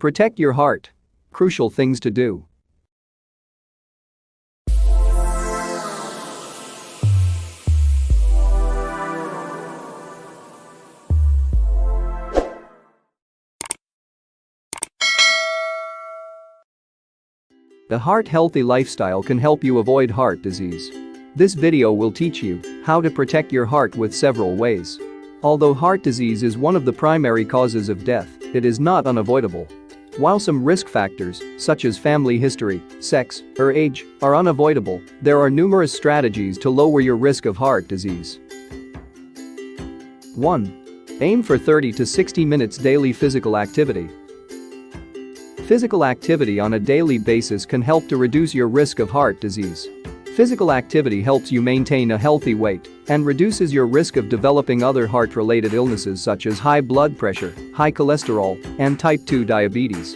Protect your heart. Crucial things to do. The heart-healthy lifestyle can help you avoid heart disease. This video will teach you how to protect your heart with several ways. Although heart disease is one of the primary causes of death, it is not unavoidable. While some risk factors, such as family history, sex, or age, are unavoidable, there are numerous strategies to lower your risk of heart disease. 1. Aim for 30 to 60 minutes daily physical activity. Physical activity on a daily basis can help to reduce your risk of heart disease. Physical activity helps you maintain a healthy weight and reduces your risk of developing other heart-related illnesses such as high blood pressure, high cholesterol, and type 2 diabetes.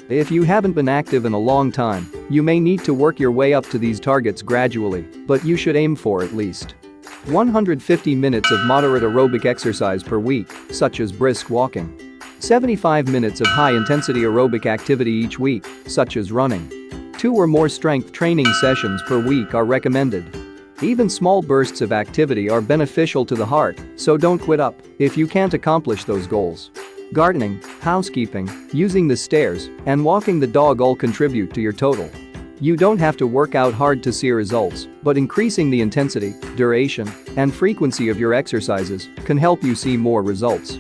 If you haven't been active in a long time, you may need to work your way up to these targets gradually, but you should aim for at least 150 minutes of moderate aerobic exercise per week, such as brisk walking. 75 minutes of high-intensity aerobic activity each week, such as running. 2 or more strength training sessions per week are recommended. Even small bursts of activity are beneficial to the heart, so don't quit up if you can't accomplish those goals. Gardening, housekeeping, using the stairs, and walking the dog all contribute to your total. You don't have to work out hard to see results, but increasing the intensity, duration, and frequency of your exercises can help you see more results.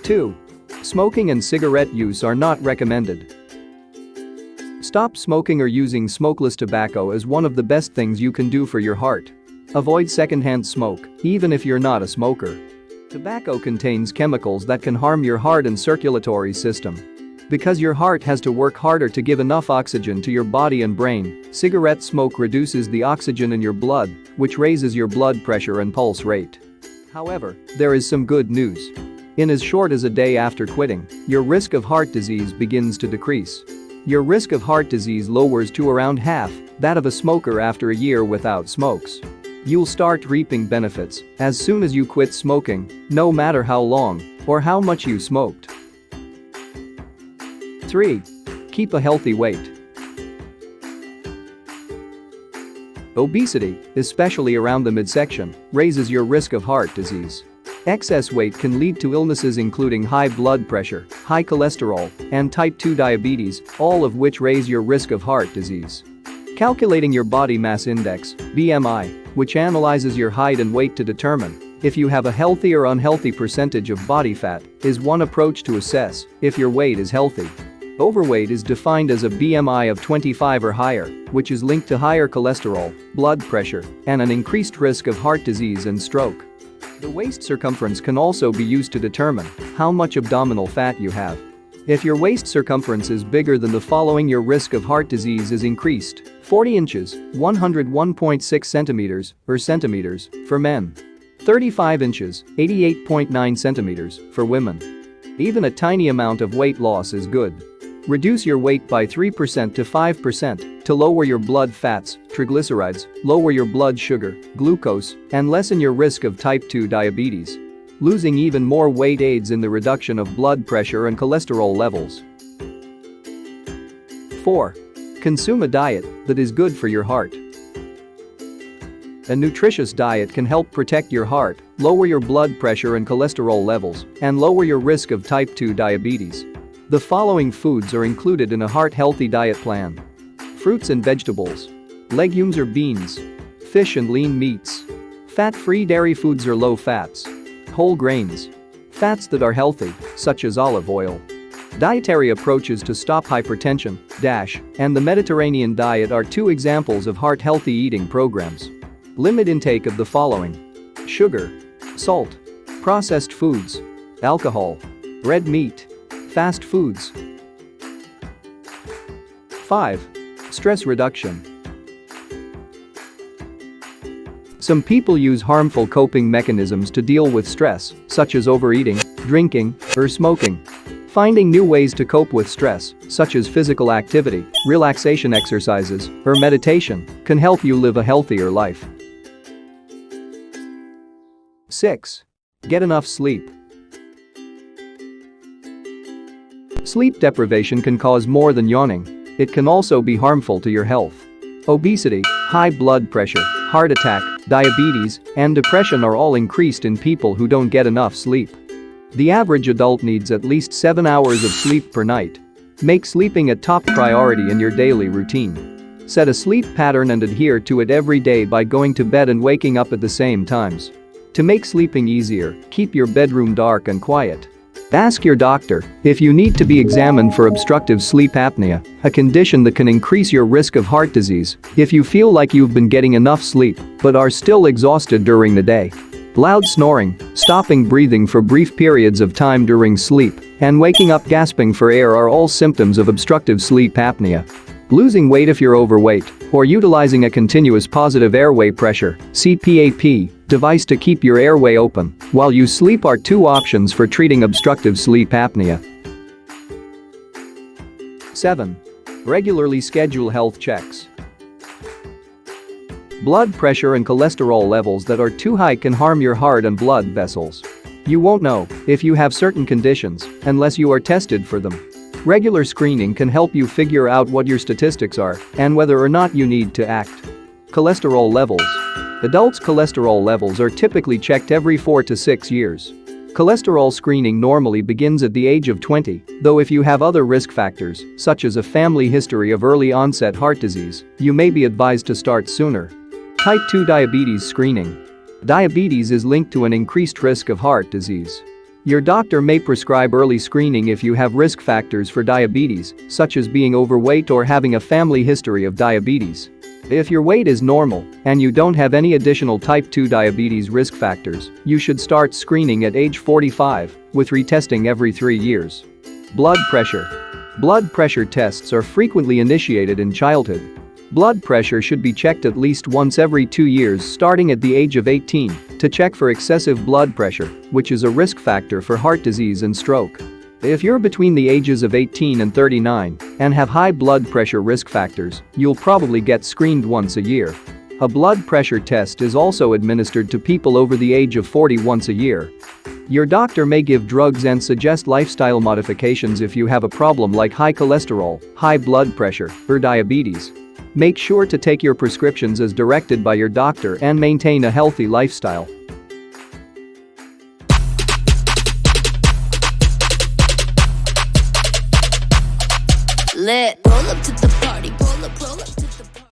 2. Smoking and cigarette use are not recommended. Stop smoking or using smokeless tobacco is one of the best things you can do for your heart. Avoid secondhand smoke, even if you're not a smoker. Tobacco contains chemicals that can harm your heart and circulatory system. Because your heart has to work harder to give enough oxygen to your body and brain, cigarette smoke reduces the oxygen in your blood, which raises your blood pressure and pulse rate. However, there is some good news. In as short as a day after quitting, your risk of heart disease begins to decrease. Your risk of heart disease lowers to around half that of a smoker after a year without smokes. You'll start reaping benefits as soon as you quit smoking, no matter how long or how much you smoked. 3. Keep a healthy weight. Obesity, especially around the midsection, raises your risk of heart disease. Excess weight can lead to illnesses including high blood pressure, high cholesterol, and type 2 diabetes, all of which raise your risk of heart disease. Calculating your body mass index, BMI, which analyzes your height and weight to determine if you have a healthy or unhealthy percentage of body fat, is one approach to assess if your weight is healthy. Overweight is defined as a BMI of 25 or higher, which is linked to higher cholesterol, blood pressure, and an increased risk of heart disease and stroke. The waist circumference can also be used to determine how much abdominal fat you have. If your waist circumference is bigger than the following, your risk of heart disease is increased: 40 inches, 101.6 centimeters or centimeters for men. 35 inches, 88.9 centimeters for women. Even a tiny amount of weight loss is good. Reduce your weight by 3% to 5% to lower your blood fats, triglycerides, lower your blood sugar, glucose, and lessen your risk of type 2 diabetes. Losing even more weight aids in the reduction of blood pressure and cholesterol levels. 4. Consume a diet that is good for your heart. A nutritious diet can help protect your heart, lower your blood pressure and cholesterol levels, and lower your risk of type 2 diabetes. The following foods are included in a heart-healthy diet plan: fruits and vegetables, legumes or beans, fish and lean meats, fat-free dairy foods or low fats, whole grains, fats that are healthy, such as olive oil. Dietary approaches to stop hypertension, DASH, and the Mediterranean diet are 2 examples of heart-healthy eating programs. Limit intake of the following: sugar, salt, processed foods, alcohol, red meat, fast foods. 5. Stress reduction. Some people use harmful coping mechanisms to deal with stress, such as overeating, drinking, or smoking. Finding new ways to cope with stress, such as physical activity, relaxation exercises, or meditation, can help you live a healthier life. 6. Get enough sleep. Sleep deprivation can cause more than yawning. It can also be harmful to your health. Obesity, high blood pressure, heart attack, diabetes, and depression are all increased in people who don't get enough sleep. The average adult needs at least 7 hours of sleep per night. Make sleeping a top priority in your daily routine. Set a sleep pattern and adhere to it every day by going to bed and waking up at the same times. To make sleeping easier, keep your bedroom dark and quiet. Ask your doctor if you need to be examined for obstructive sleep apnea, a condition that can increase your risk of heart disease if you feel like you've been getting enough sleep but are still exhausted during the day. Loud snoring, stopping breathing for brief periods of time during sleep, and waking up gasping for air are all symptoms of obstructive sleep apnea. Losing weight if you're overweight, or utilizing a continuous positive airway pressure (CPAP) device to keep your airway open while you sleep are two options for treating obstructive sleep apnea. 7. Regularly schedule health checks. Blood pressure and cholesterol levels that are too high can harm your heart and blood vessels. You won't know if you have certain conditions unless you are tested for them. Regular screening can help you figure out what your statistics are and whether or not you need to act. Cholesterol levels. Adults' cholesterol levels are typically checked every 4 to 6 years. Cholesterol screening normally begins at the age of 20, though if you have other risk factors, such as a family history of early onset heart disease, you may be advised to start sooner. Type 2 diabetes screening. Diabetes is linked to an increased risk of heart disease. Your doctor may prescribe early screening if you have risk factors for diabetes, such as being overweight or having a family history of diabetes. If your weight is normal and you don't have any additional type 2 diabetes risk factors, you should start screening at age 45, with retesting every 3 years. Blood pressure. Blood pressure tests are frequently initiated in childhood. Blood pressure should be checked at least once every 2 years starting at the age of 18 to check for excessive blood pressure, which is a risk factor for heart disease and stroke. If you're between the ages of 18 and 39 and have high blood pressure risk factors, you'll probably get screened once a year. A blood pressure test is also administered to people over the age of 40 once a year. Your doctor may give drugs and suggest lifestyle modifications if you have a problem like high cholesterol, high blood pressure, or diabetes. Make sure to take your prescriptions as directed by your doctor and maintain a healthy lifestyle. Lit. Roll up to